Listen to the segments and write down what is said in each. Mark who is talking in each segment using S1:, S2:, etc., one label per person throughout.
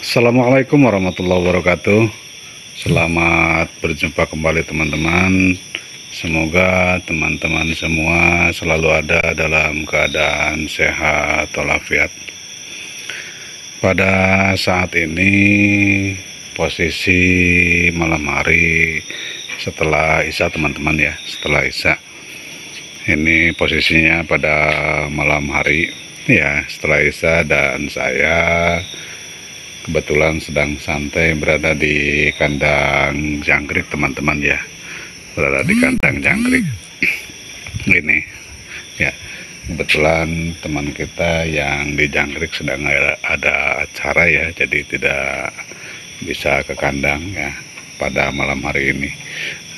S1: Assalamualaikum warahmatullahi wabarakatuh. Selamat berjumpa kembali teman-teman. Semoga teman-teman semua selalu ada dalam keadaan sehat walafiat. Pada saat ini posisi malam hari setelah Isya teman-teman ya, setelah Isya. Ini posisinya pada malam hari ya, setelah Isya, dan saya kebetulan sedang santai berada di kandang jangkrik teman-teman ya, berada di kandang jangkrik ini ya. Kebetulan teman kita yang di jangkrik sedang ada acara ya, jadi tidak bisa ke kandang ya pada malam hari ini.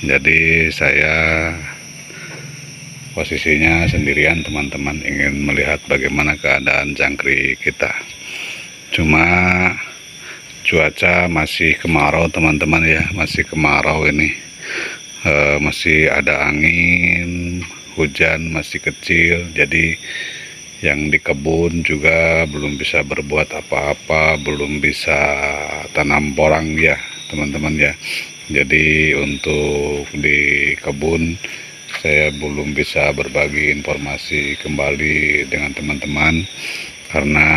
S1: Jadi saya posisinya sendirian teman-teman, ingin melihat bagaimana keadaan jangkrik kita. Cuma cuaca masih kemarau teman-teman ya, masih kemarau ini, masih ada angin, hujan masih kecil. Jadi yang di kebun juga belum bisa berbuat apa-apa, belum bisa tanam porang ya teman-teman ya. Jadi untuk di kebun saya belum bisa berbagi informasi kembali dengan teman-teman, karena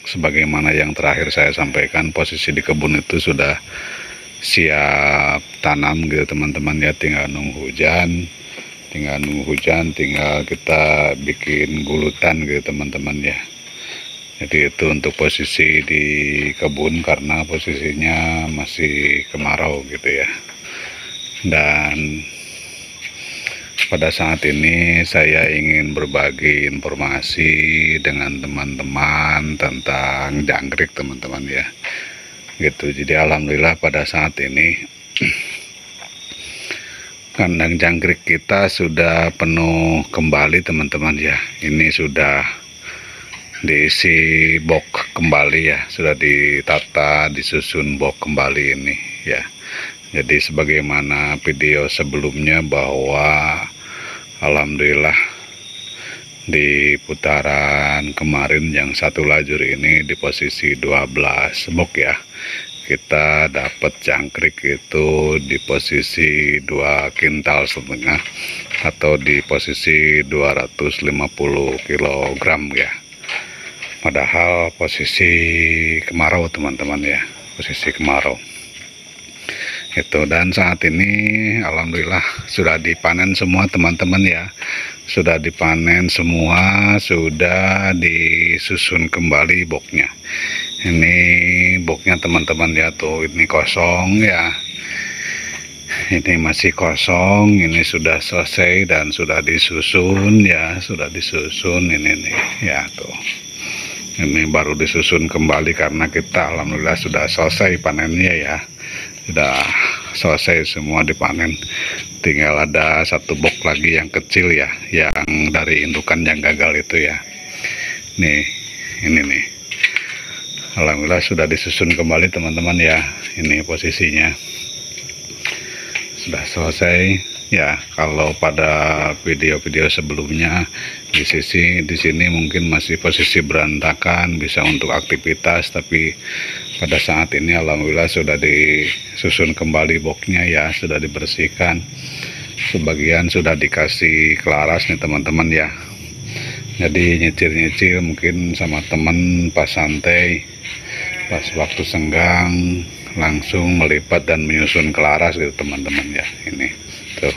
S1: sebagaimana yang terakhir saya sampaikan, posisi di kebun itu sudah siap tanam gitu teman-teman ya, tinggal nunggu hujan, tinggal kita bikin gulutan gitu teman-teman ya. Jadi itu untuk posisi di kebun, karena posisinya masih kemarau gitu ya. Dan pada saat ini saya ingin berbagi informasi dengan teman-teman tentang jangkrik teman-teman ya, gitu. Jadi alhamdulillah pada saat ini kandang jangkrik kita sudah penuh kembali teman-teman ya. Ini sudah diisi box kembali ya, sudah ditata, disusun box kembali ini ya. Jadi sebagaimana video sebelumnya bahwa alhamdulillah di putaran kemarin yang satu lajur ini di posisi 12 box ya, kita dapat jangkrik itu di posisi 2,5 kintal atau di posisi 250 kg ya. Padahal posisi kemarau teman-teman ya, posisi kemarau itu. Dan saat ini alhamdulillah sudah dipanen semua teman-teman ya, sudah dipanen semua, sudah disusun kembali boxnya. Ini boxnya teman-teman ya, tuh ini kosong ya, ini masih kosong, ini sudah selesai dan sudah disusun ya, sudah disusun ini nih ya, tuh ini baru disusun kembali karena kita alhamdulillah sudah selesai panennya ya, sudah selesai semua dipanen. Tinggal ada satu box lagi yang kecil ya, yang dari indukan yang gagal itu ya. Nih, ini nih. Alhamdulillah sudah disusun kembali teman-teman ya. Ini posisinya sudah selesai ya. Kalau pada video-video sebelumnya di sini mungkin masih posisi berantakan, bisa untuk aktivitas, tapi pada saat ini alhamdulillah sudah disusun kembali boxnya ya, sudah dibersihkan. Sebagian sudah dikasih kelaras nih teman-teman ya. Jadi nyicil-nyicil mungkin sama teman pas santai, pas waktu senggang langsung melipat dan menyusun kelaras gitu teman-teman ya. Ini tuh.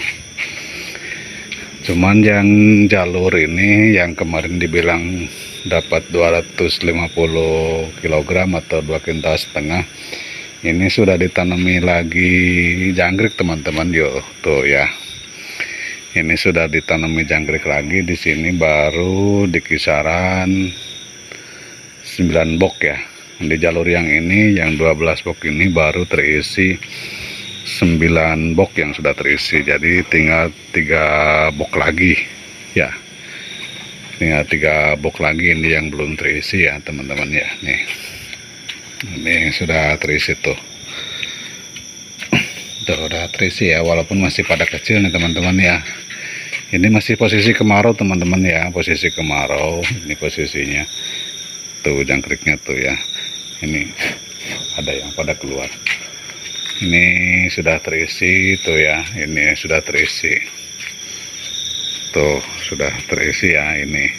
S1: Cuman yang jalur ini yang kemarin dibilang dapat 250 kg atau 2,5 kintal, ini sudah ditanami lagi jangkrik teman-teman yuk, tuh ya. Ini sudah ditanami jangkrik lagi di sini, baru di kisaran 9 box ya. Di jalur yang ini yang 12 box ini baru terisi 9 box yang sudah terisi. Jadi tinggal 3 box lagi ya, tinggal 3 box lagi ini yang belum terisi ya teman-teman ya. Nih, ini sudah terisi tuh, udah terisi ya, walaupun masih pada kecil nih teman-teman ya. Ini masih posisi kemarau teman-teman ya, posisi kemarau. Ini posisinya tuh jangkriknya tuh ya. Ini ada yang pada keluar. Ini sudah terisi tuh ya, ini sudah terisi tuh, sudah terisi ya. Ini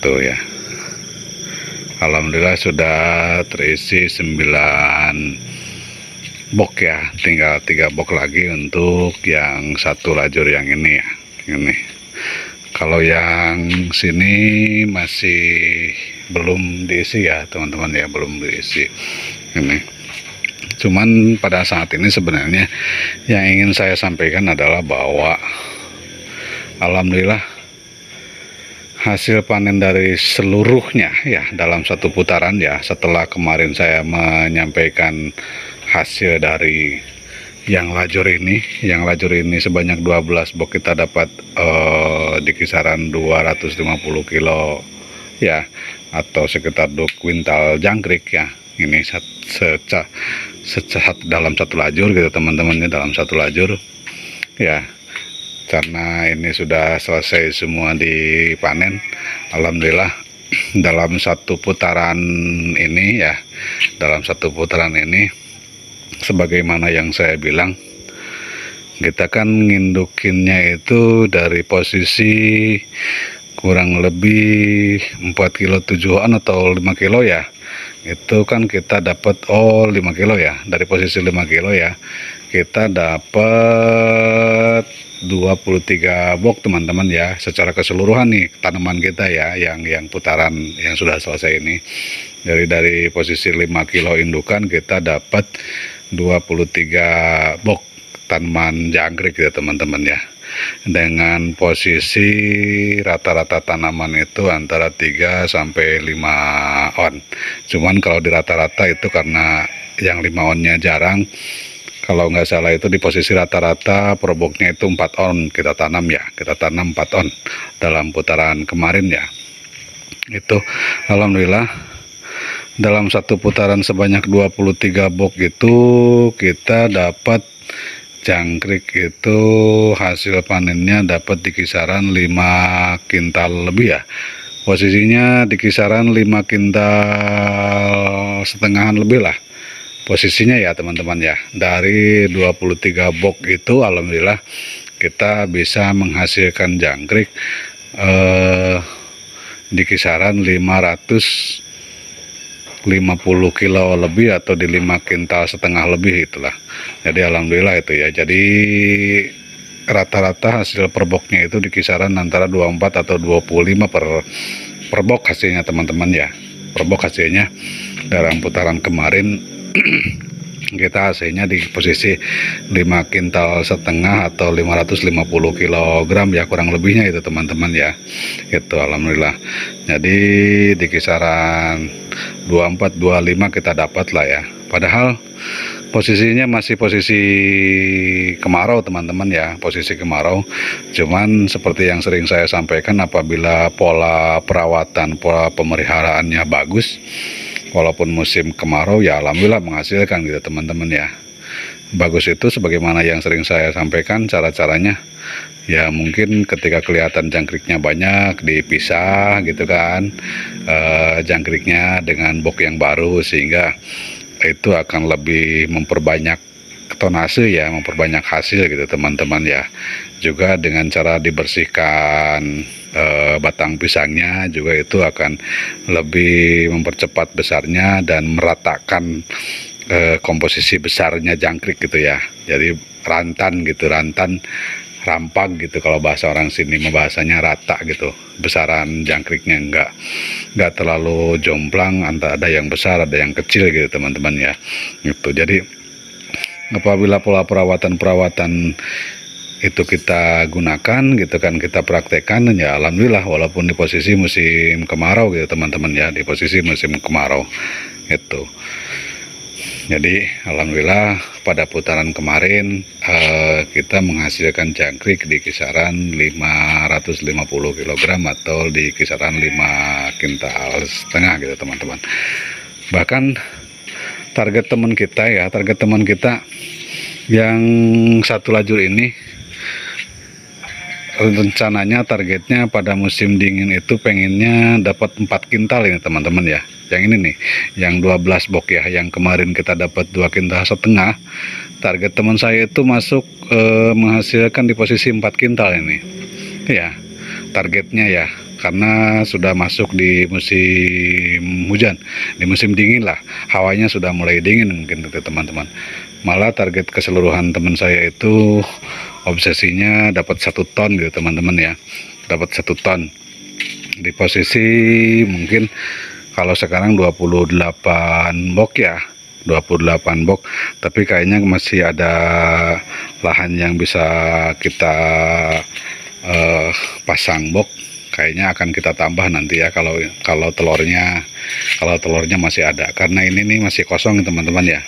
S1: tuh ya, alhamdulillah sudah terisi 9 box ya, tinggal 3 box lagi untuk yang satu lajur yang ini ya. Ini kalau yang sini masih belum diisi ya teman-teman ya, belum diisi ini. Cuman pada saat ini sebenarnya yang ingin saya sampaikan adalah bahwa alhamdulillah hasil panen dari seluruhnya ya dalam satu putaran ya, setelah kemarin saya menyampaikan hasil dari yang lajur ini sebanyak 12 box kita dapat di kisaran 250 kilo ya, atau sekitar 2 kuintal jangkrik ya. Ini dalam satu lajur gitu teman-teman ya, dalam satu lajur ya, karena ini sudah selesai semua dipanen alhamdulillah. Dalam satu putaran ini ya, dalam satu putaran ini sebagaimana yang saya bilang, kita kan ngindukinnya itu dari posisi kurang lebih 4 kilo 7an atau 5 kilo ya. Itu kan kita dapat 5 kilo ya, dari posisi 5 kilo ya kita dapat 23 box teman-teman ya, secara keseluruhan nih tanaman kita ya, yang putaran yang sudah selesai ini. Jadi dari posisi 5 kilo indukan kita dapat 23 box tanaman jangkrik ya teman-teman ya, dengan posisi rata-rata tanaman itu antara 3 sampai 5 on. Cuman kalau di rata-rata itu karena yang 5 onnya jarang, kalau nggak salah itu di posisi rata-rata proboknya itu 4 on kita tanam ya, kita tanam 4 on dalam putaran kemarin ya. Itu alhamdulillah dalam satu putaran sebanyak 23 box itu kita dapat jangkrik itu hasil panennya dapat di kisaran 5 kintal lebih ya, posisinya di kisaran 5 kintal setengahan lebih lah posisinya ya teman-teman ya. Dari 23 box itu alhamdulillah kita bisa menghasilkan jangkrik di kisaran 550 kilo lebih atau di 5 kintal setengah lebih itulah. Jadi alhamdulillah itu ya. Jadi rata-rata hasil per boxnya itu di kisaran antara 24 atau 25 per box hasilnya teman-teman ya. Per box hasilnya dalam putaran kemarin kita hasilnya di posisi 5 kintal setengah atau 550 kilogram ya, kurang lebihnya itu teman-teman ya. Itu alhamdulillah. Jadi di kisaran 24-25 kita dapat lah ya. Padahal posisinya masih posisi kemarau teman-teman ya, posisi kemarau. Cuman seperti yang sering saya sampaikan, apabila pola perawatan, pola pemeliharaannya bagus, walaupun musim kemarau ya alhamdulillah menghasilkan gitu teman-teman ya. Bagus itu sebagaimana yang sering saya sampaikan cara-caranya ya, mungkin ketika kelihatan jangkriknya banyak dipisah gitu kan, jangkriknya dengan box yang baru, sehingga itu akan lebih memperbanyak tonase ya, memperbanyak hasil gitu teman-teman ya. Juga dengan cara dibersihkan batang pisangnya juga itu akan lebih mempercepat besarnya dan meratakan komposisi besarnya jangkrik gitu ya. Jadi rantan gitu, rampang gitu kalau bahasa orang sini, bahasanya rata gitu besaran jangkriknya, enggak terlalu jomplang, antara ada yang besar ada yang kecil gitu teman-teman ya. Gitu. Jadi apabila pola perawatan itu kita gunakan gitu kan, kita praktekkan ya alhamdulillah, walaupun di posisi musim kemarau gitu teman-teman ya, di posisi musim kemarau itu. Jadi alhamdulillah pada putaran kemarin kita menghasilkan jangkrik di kisaran 550 kg atau di kisaran 5 kintal setengah gitu teman-teman. Bahkan target teman kita ya, target teman kita yang satu lajur ini rencananya targetnya pada musim dingin itu pengennya dapat 4 kintal ini teman-teman ya. yang ini nih, yang 12 box ya, yang kemarin kita dapat 2,5 kintal. Target teman saya itu masuk menghasilkan di posisi 4 kintal ini ya, targetnya ya, karena sudah masuk di musim hujan, di musim dingin lah, hawanya sudah mulai dingin mungkin itu teman-teman. Malah target keseluruhan teman saya itu obsesinya dapat 1 ton gitu teman-teman ya, dapat 1 ton di posisi mungkin kalau sekarang 28 box ya, 28 box, tapi kayaknya masih ada lahan yang bisa kita pasang box. Kayaknya akan kita tambah nanti ya, kalau telurnya masih ada, karena ini nih masih kosong teman-teman ya.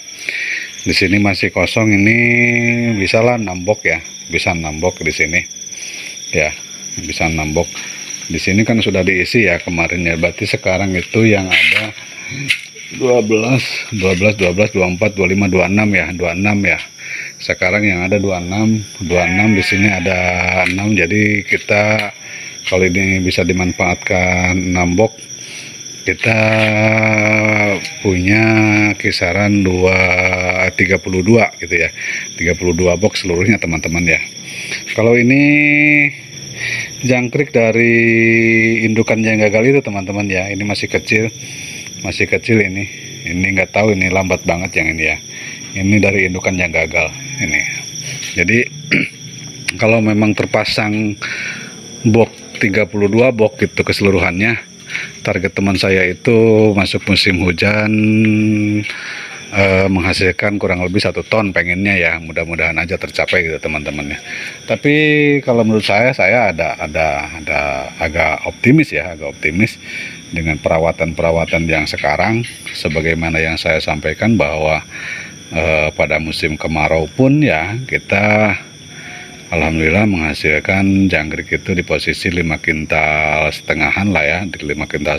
S1: Di sini masih kosong, ini bisa lah 6 box ya, bisa 6 box di sini ya, bisa 6 box. Di sini kan sudah diisi ya kemarin ya, berarti sekarang itu yang ada 12, 24, 25, 26 ya, 26 ya. Sekarang yang ada 26 di sini ada 6, jadi kita kalau ini bisa dimanfaatkan 6 box, kita punya kisaran 32 gitu ya, 32 box seluruhnya teman-teman ya. Kalau ini jangkrik dari indukan yang gagal itu teman-teman ya, ini masih kecil ini nggak tahu, ini lambat banget yang ini ya, ini dari indukan yang gagal ini. Jadi kalau memang terpasang box 32 box gitu keseluruhannya, target teman saya itu masuk musim hujan menghasilkan kurang lebih 1 ton pengennya ya, mudah-mudahan aja tercapai gitu teman-teman ya. Tapi kalau menurut saya ada agak optimis ya, agak optimis dengan perawatan yang sekarang, sebagaimana yang saya sampaikan bahwa pada musim kemarau pun ya kita alhamdulillah menghasilkan jangkrik itu di posisi 5,5 kintal lah ya, di 5,5 kintal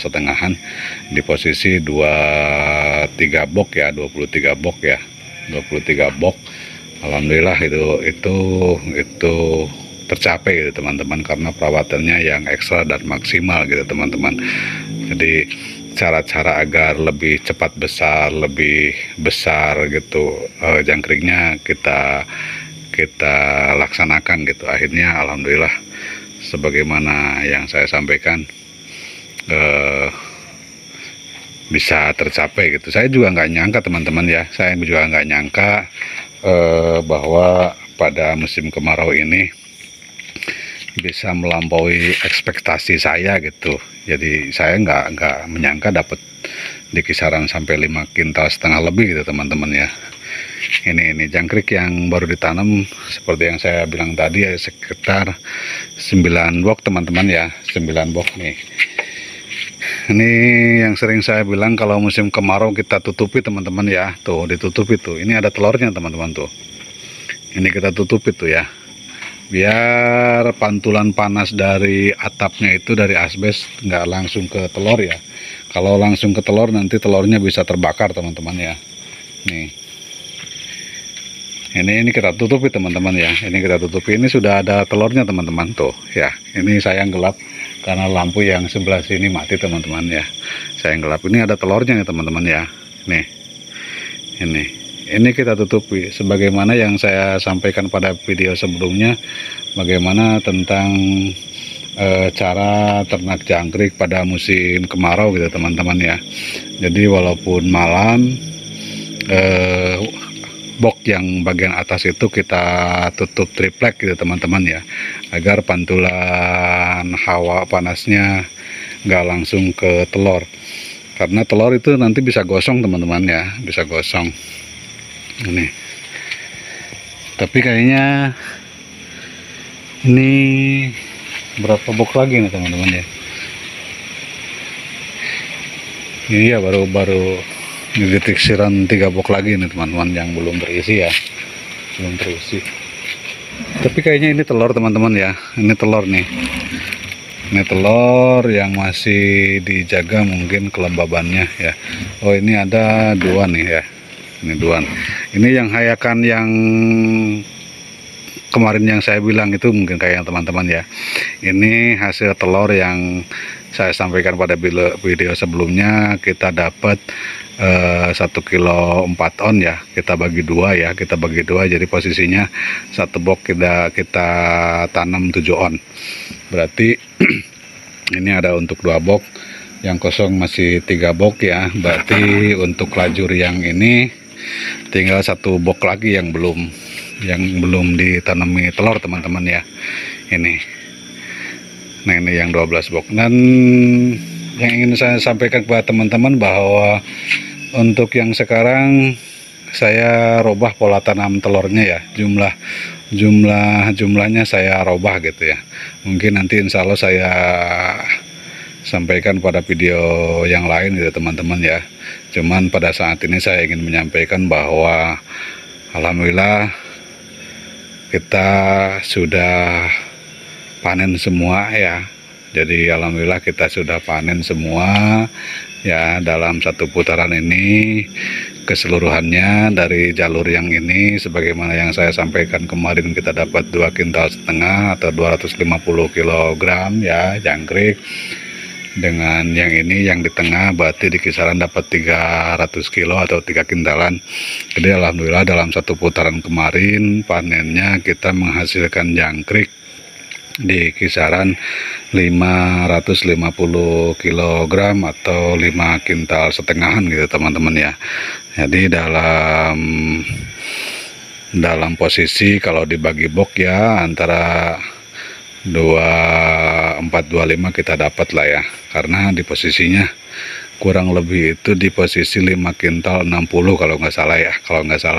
S1: di posisi 23 box ya, 23 box ya, 23 box. Alhamdulillah itu tercapai gitu teman-teman, karena perawatannya yang ekstra dan maksimal gitu teman-teman. Jadi cara-cara agar lebih cepat lebih besar gitu jangkriknya kita laksanakan gitu. Akhirnya alhamdulillah sebagaimana yang saya sampaikan bisa tercapai gitu. Saya juga nggak nyangka teman-teman ya, saya juga nggak nyangka bahwa pada musim kemarau ini bisa melampaui ekspektasi saya gitu. Jadi saya nggak menyangka dapat di kisaran sampai 5,5 kintal lebih gitu teman-teman ya. Ini jangkrik yang baru ditanam seperti yang saya bilang tadi ya, sekitar 9 box teman-teman ya, 9 box nih. Ini yang sering saya bilang kalau musim kemarau kita tutupi teman-teman ya, tuh ditutupi tuh, ini ada telurnya teman-teman tuh, ini kita tutupi tuh ya, biar pantulan panas dari atapnya itu, dari asbes, nggak langsung ke telur ya. Kalau langsung ke telur nanti telurnya bisa terbakar teman-teman ya. Nih, ini kita tutupi teman-teman ya, ini kita tutupi, ini sudah ada telurnya teman-teman tuh ya. Ini sayang gelap karena lampu yang sebelah sini mati teman-teman ya, sayang gelap. Ini ada telurnya nih teman-teman ya. Nih, ini kita tutupi sebagaimana yang saya sampaikan pada video sebelumnya, bagaimana tentang cara ternak jangkrik pada musim kemarau gitu teman-teman ya. Jadi walaupun malam box yang bagian atas itu kita tutup triplek gitu teman-teman ya, agar pantulan hawa panasnya nggak langsung ke telur, karena telur itu nanti bisa gosong teman-teman ya, bisa gosong. Ini tapi kayaknya ini berapa box lagi nih teman-teman ya, ini ya baru di detik siran 3 box lagi nih teman-teman yang belum terisi ya, belum terisi. Tapi kayaknya ini telur teman-teman ya, ini telur nih, ini telur yang masih dijaga mungkin kelembabannya ya. Oh ini ada 2 nih ya, ini 2. Ini yang hayakan yang kemarin yang saya bilang itu mungkin kayak yang teman-teman ya. Ini hasil telur yang saya sampaikan pada video sebelumnya, kita dapat 1 kilo 4 on ya, kita bagi dua ya, jadi posisinya satu box kita tanam 7 on, berarti ini ada untuk 2 box, yang kosong masih 3 box ya, berarti untuk lajur yang ini tinggal 1 box lagi yang belum ditanami telur teman-teman ya. Nah ini yang 12 box. Dan yang ingin saya sampaikan kepada teman-teman bahwa untuk yang sekarang saya robah pola tanam telurnya ya, jumlahnya saya robah gitu ya. Mungkin nanti insya Allah saya sampaikan pada video yang lain gitu teman-teman ya. Cuman pada saat ini saya ingin menyampaikan bahwa alhamdulillah kita sudah panen semua ya. Jadi alhamdulillah kita sudah panen semua ya, dalam satu putaran ini keseluruhannya dari jalur yang ini sebagaimana yang saya sampaikan kemarin, kita dapat 2,5 kintal atau 250 kg ya jangkrik. Dengan yang ini yang di tengah berarti di kisaran dapat 300 kilo atau 3 kintalan. Jadi alhamdulillah dalam satu putaran kemarin panennya kita menghasilkan jangkrik di kisaran 550 kg atau 5,5 kintal gitu teman-teman ya. Jadi dalam posisi kalau dibagi box ya antara 24-25 kita dapat lah ya, karena di posisinya kurang lebih itu di posisi 5,60 kintal kalau nggak salah ya,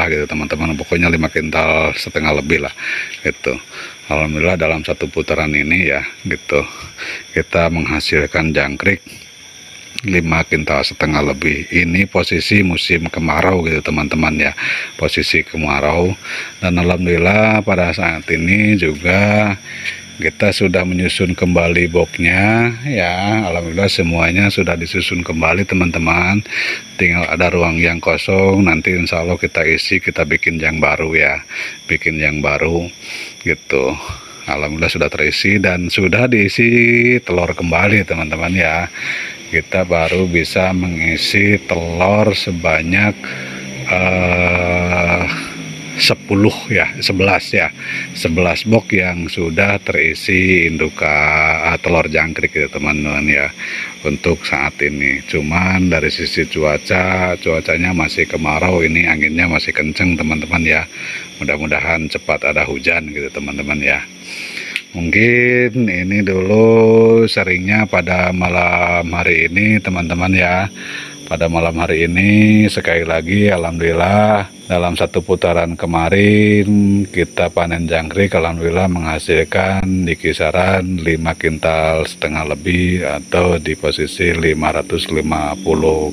S1: gitu teman-teman, pokoknya 5,5 kintal lebih lah gitu. Alhamdulillah dalam satu putaran ini ya gitu kita menghasilkan jangkrik 5,5 kintal lebih. Ini posisi musim kemarau gitu teman-teman ya, posisi kemarau. Dan alhamdulillah pada saat ini juga kita sudah menyusun kembali boxnya ya, alhamdulillah semuanya sudah disusun kembali teman-teman. Tinggal ada ruang yang kosong, nanti insya Allah kita isi, kita bikin yang baru ya, gitu. Alhamdulillah sudah terisi dan sudah diisi telur kembali teman-teman ya. Kita baru bisa mengisi telur sebanyak 11 box yang sudah terisi telur jangkrik gitu teman-teman ya untuk saat ini. Cuman dari sisi cuacanya masih kemarau, ini anginnya masih kenceng teman-teman ya, mudah-mudahan cepat ada hujan gitu teman-teman ya. Mungkin ini dulu sharingnya pada malam hari ini teman-teman ya. Pada malam hari ini sekali lagi alhamdulillah dalam satu putaran kemarin kita panen jangkrik alhamdulillah menghasilkan di kisaran 5,5 kintal lebih atau di posisi 550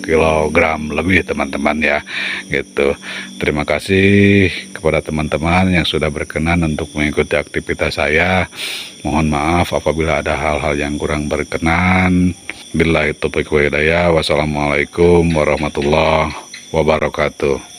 S1: kg lebih teman-teman ya gitu. Terima kasih kepada teman-teman yang sudah berkenan untuk mengikuti aktivitas saya. Mohon maaf apabila ada hal-hal yang kurang berkenan. Billahi taufiq wa hidayah. Wassalamualaikum warahmatullahi wabarakatuh.